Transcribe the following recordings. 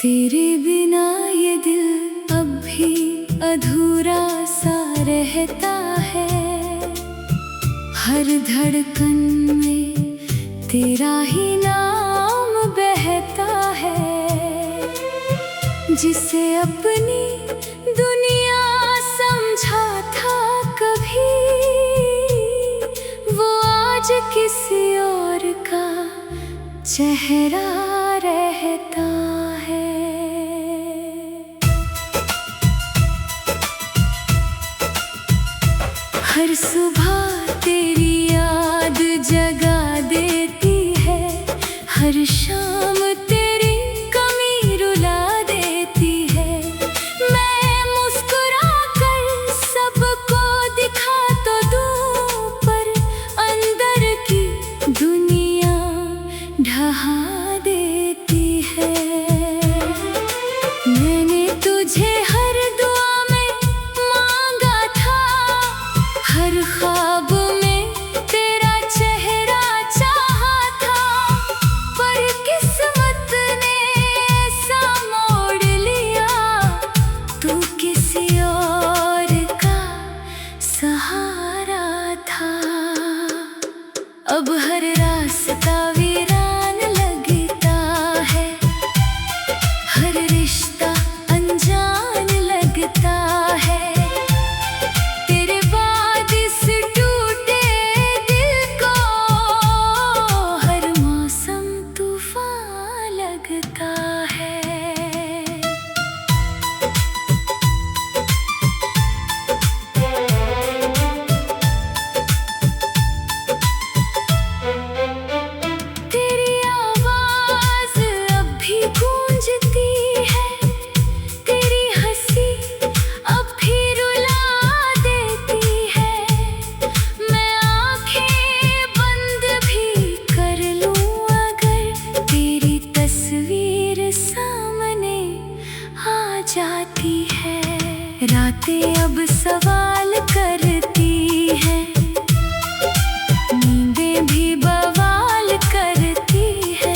तेरे बिना ये दिल अब भी अधूरा सा रहता है। हर धड़कन में तेरा ही नाम बहता है। जिसे अपनी दुनिया समझा था कभी, वो आज किसी और का चेहरा रहता है। हर सुबह तेरी याद जगा देती है, हर शाम तेरी कमी रुला देती है। मैं मुस्कुरा कर सबको दिखा तो दूं, पर अंदर की दुनिया ढहा देती है। मैंने तुझे हर दुआ में मांगा था, हर ख्वाब में तेरा चेहरा चाहा था, पर किस्मत ने ऐसा मोड़ लिया, तू किसी और का सहारा था। अब हर रास्ता वीरान लगता है, हर रिश्ता अनजान लगता है। तेरे बाद इस टूटे दिल को हर मौसम तूफान लगता है। तेरी आवाज अब भी गूंजती है, तेरी हंसी अब भी रुला देती है। मैं आंखें बंद भी कर लूं अगर, तेरी तस्वीर सामने आ जाती है। रातें अब सवाल करती है, नींदें भी बवाल करती है।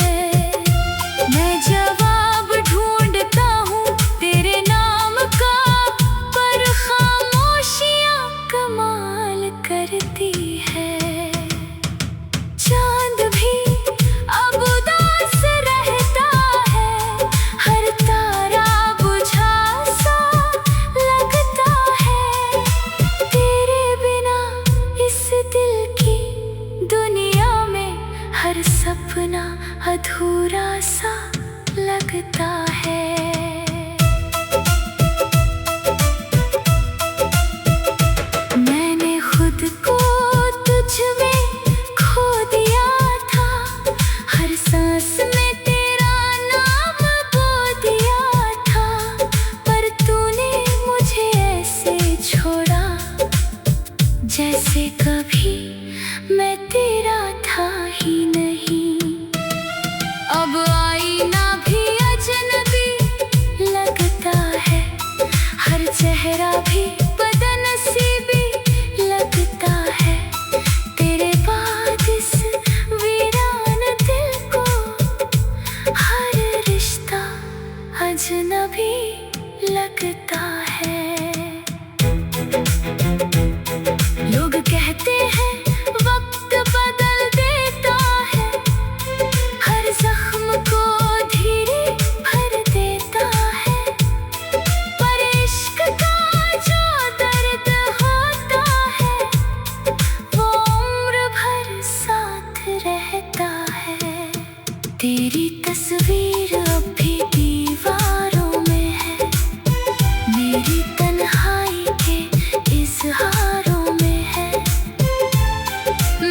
मैं जवाब ढूंढता हूँ तेरे नाम का, पर खामोशियाँ कमाल करती है। चांद भी अब उदास रहता है, हर तारा बुझा सा लगता है। तेरे बिना इस दिल की दुनिया में हर सपना अधूरा सा लगता है। मैंने खुद को तुझ में खो दिया था, हर सांस में तेरा नाम बो दिया था, पर तूने मुझे ऐसे छोड़ा जैसे कभी मैं तेरा था ही नहीं। अब आईना भी अजनबी लगता है, हर चेहरा भी बदनसीबी लगता है। तेरे बाद इस वीरान दिल को हर रिश्ता अजनबी लगता है। लोग कहते हैं वक्त बदल देता है, हर जख्म को धीरे भर देता है, पर इश्क का जो दर्द होता है, वो उम्र भर साथ रहता है। तेरी तस्वीर अब भी दीवारों में है, मेरी तन्हाई के इज़हारों में है।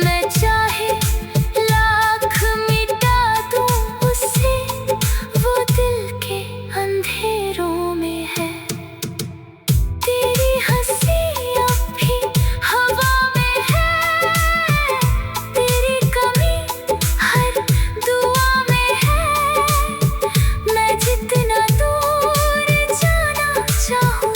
मैं चाहे लाख मिटा दूं उसे, वो दिल के अंधेरों में है। तेरी हंसी अब भी हवा में है, तेरी कमी हर दुआ में है। मैं जितना दूर जाना चाहूं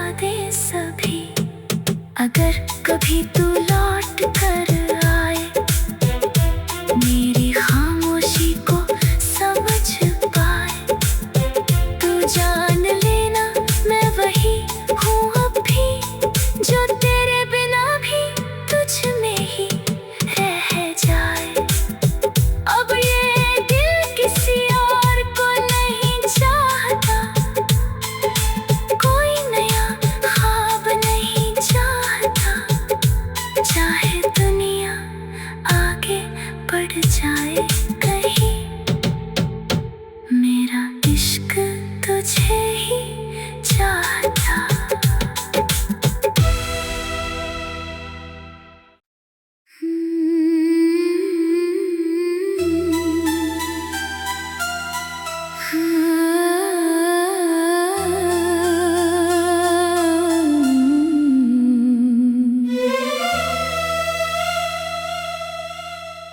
यादें सभी। अगर कभी तू लौट कर आए, मेरी खामोशी को समझ पाए, तू जान लेना मैं वही हूँ अब भी, जो तेरे बिना भी तुझ में ही रह जाए। अब ये दिल किसी और को नहीं चाहता, कोई नया ख्वाब नहीं चाहता। चाहे दुनिया आगे बढ़ जाए कहीं, मेरा इश्क तुझे ही चाहता।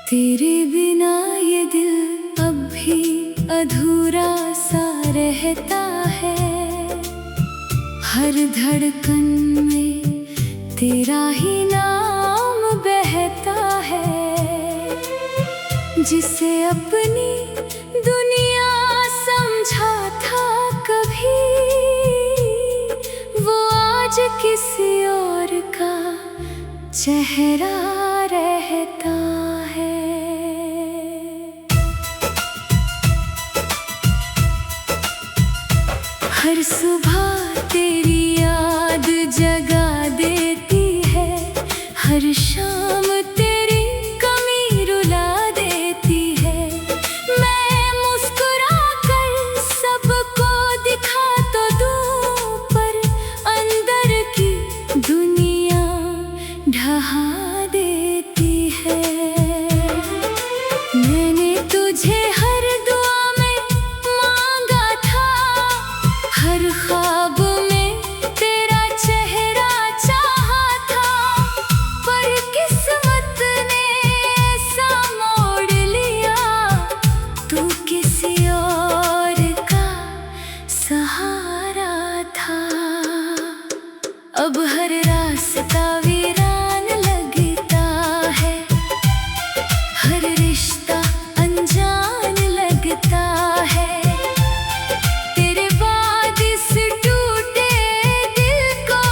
तेरे बिना ये दिल अब भी अधूरा सा रहता है। हर धड़कन में तेरा ही नाम बहता है। जिसे अपनी दुनिया समझा था कभी, वो आज किसी और का चेहरा रहता है। हर सुबह तेरी याद जगा देती है, हर शाम तेरी कमी रुला देती है। मैं मुस्कुरा कर सबको दिखा तो दूं, पर अंदर की दुनिया ढहा देती है। मैंने तुझे हर दुआ में मांगा था, हर ख्वाब में तेरा चेहरा चाहा था, पर किस्मत ने ऐसा मोड़ लिया, तू किसी और का सहारा था। अब हर रास्ता वीरान लगता है, हर रिश्ता अनजान लगता है। तेरे बाद इस टूटे दिल को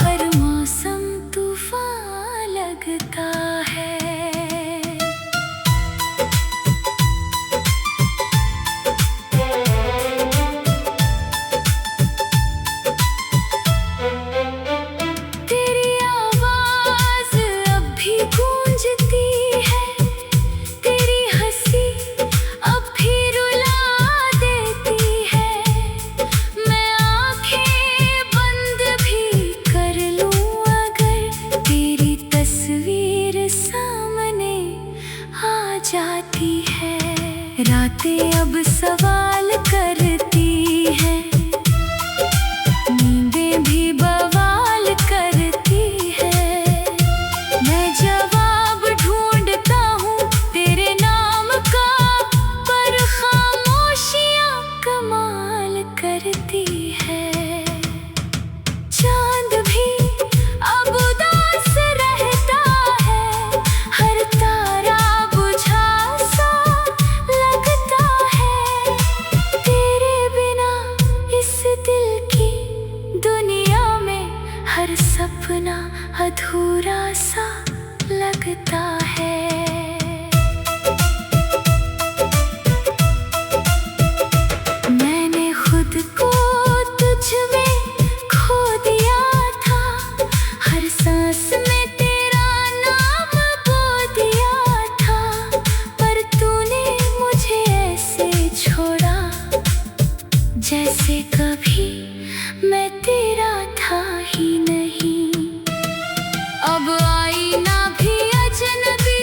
हर मौसम तूफान लगता है। तेरी आवाज अब भी गूंजती है, तेरी हंसी अब भी रुला देती है। मैं आंखें बंद भी कर लूं अगर, तेरी तस्वीर सामने आ जाती है। रातें अब सवाल करती हैं, नींदें भी बवाल करती है। मैं जवाब ढूंढता हूँ तेरे नाम का, पर खामोशियाँ कमाल करती है। चांद भी अब उदास रहता है, हर तारा बुझा सा लगता है। तेरे बिना इस दिल की दुनिया में हर सपना अधूरा सा लगता है। मैंने खुद को तुझ में खो दिया था, हर सांस में तेरा नाम बो दिया था, पर तूने मुझे ऐसे छोड़ा जैसे कभी मैं तेरा था ही नहीं। अब आईना भी अजनबी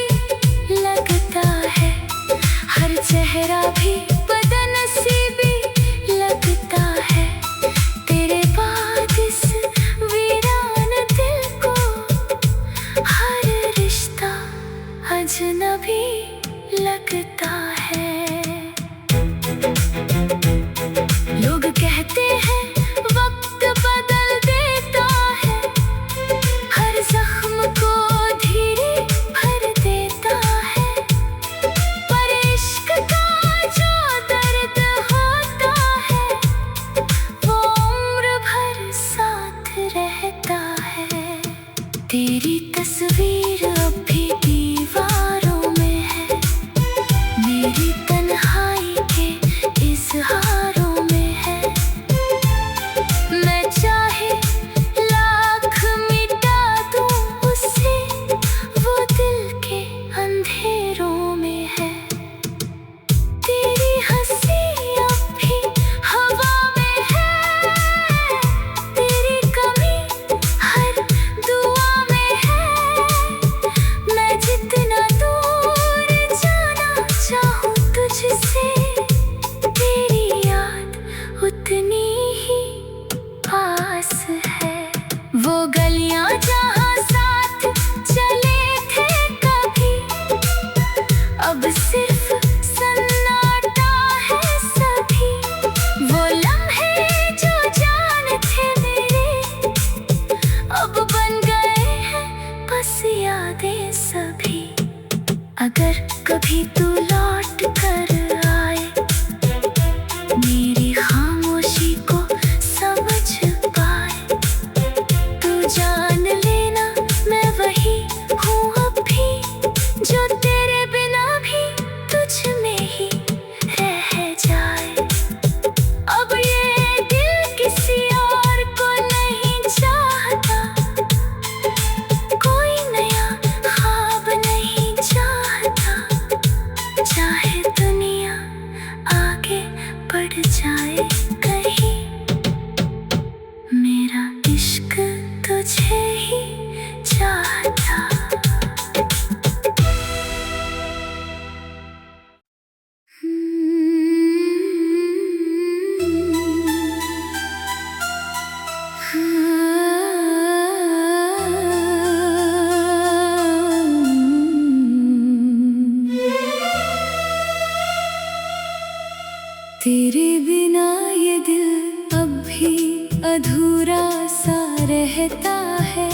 अधूरा सा रहता है।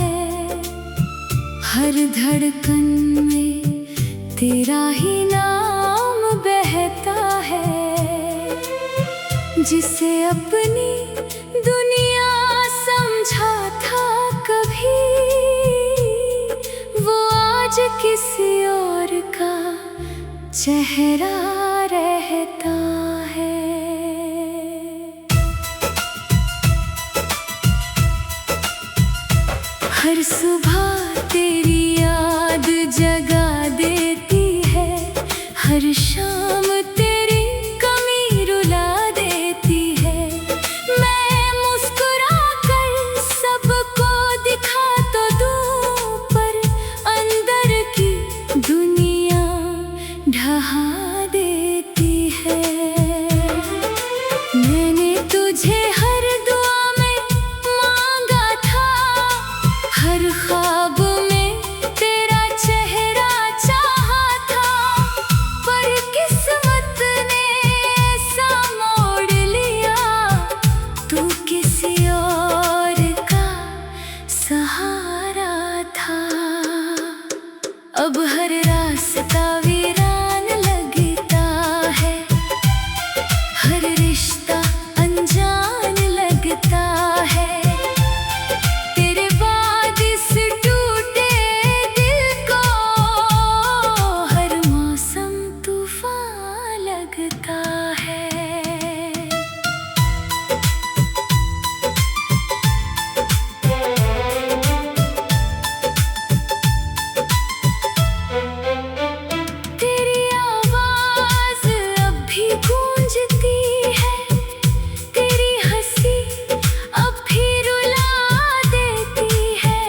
हर धड़कन में तेरा ही नाम बहता है। जिसे अपनी दुनिया समझा था कभी, वो आज किसी और का चेहरा रहता है। हर सुबह तेरी याद जगा देती है। हर शाम तेरी कमी रुला देती है। मैं मुस्कुरा कर सबको दिखा तो दूं, पर अंदर की दुनिया ढहा देती है। मैंने तुझे हर दुआ में मांगा था, हर ख्वाब में तेरा चेहरा चाहा था, पर किस्मत ने ऐसा मोड़ लिया, तू किसी और का सहारा था। अब हर रास्ता वीरान लगता है, हर रिश्ता अनजान लगता है। तेरे बाद इस टूटे दिल को हर मौसम तूफान लगता है। तेरी आवाज अब भी गूंजती है, तेरी हंसी अब भी रुला देती है।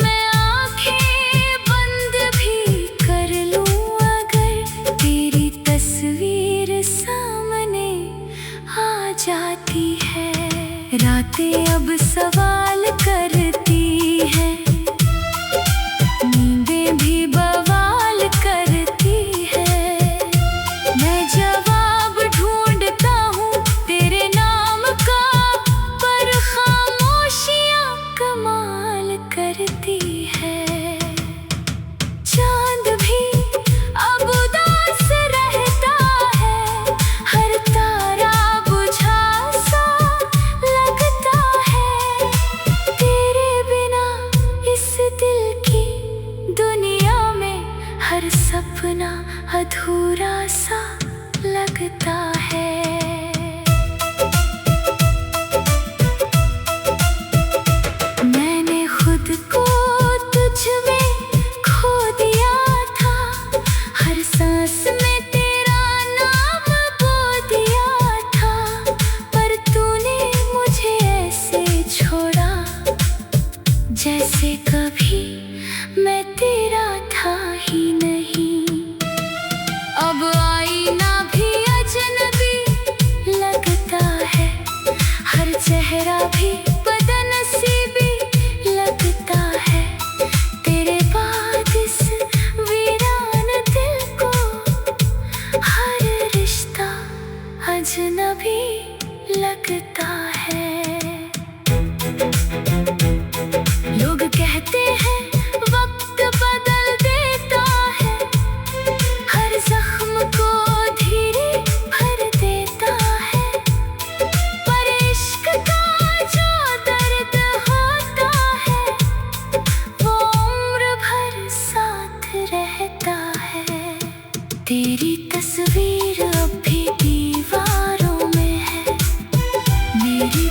मैं आंखें बंद भी कर लूं अगर तेरी तस्वीर सामने आ जाती है। रातें अब सवाल करती हैं, नींदें भी बवाल करती है। मैं जवाब ढूंढता हूँ तेरे नाम का, पर खामोशियाँ कमाल करती है। चांद भी अब उदास रहता है, हर तारा बुझा सा लगता है। तेरे बिना इस दिल की दुनिया में हर सपना अधूरा सा लगता है। मैंने खुद को तुझ में खो दिया था, हर सांस में तेरा नाम बो दिया था, पर तूने मुझे ऐसे छोड़ा जैसे कभी मैं तेरा था ही नहीं। अब आईना भी अजनबी लगता है, हर चेहरा भी बदनसीबी लगता है। तेरे बाद इस वीरान दिल को हर रिश्ता अजनबी लगता है। लोग कहते हैं वक्त बदल देता है, हर जख्म को धीरे भर देता है, पर इश्क का जो दर्द होता है वो उम्र भर साथ रहता है। तेरी तस्वीर अब भी दीवारों में है, मेरी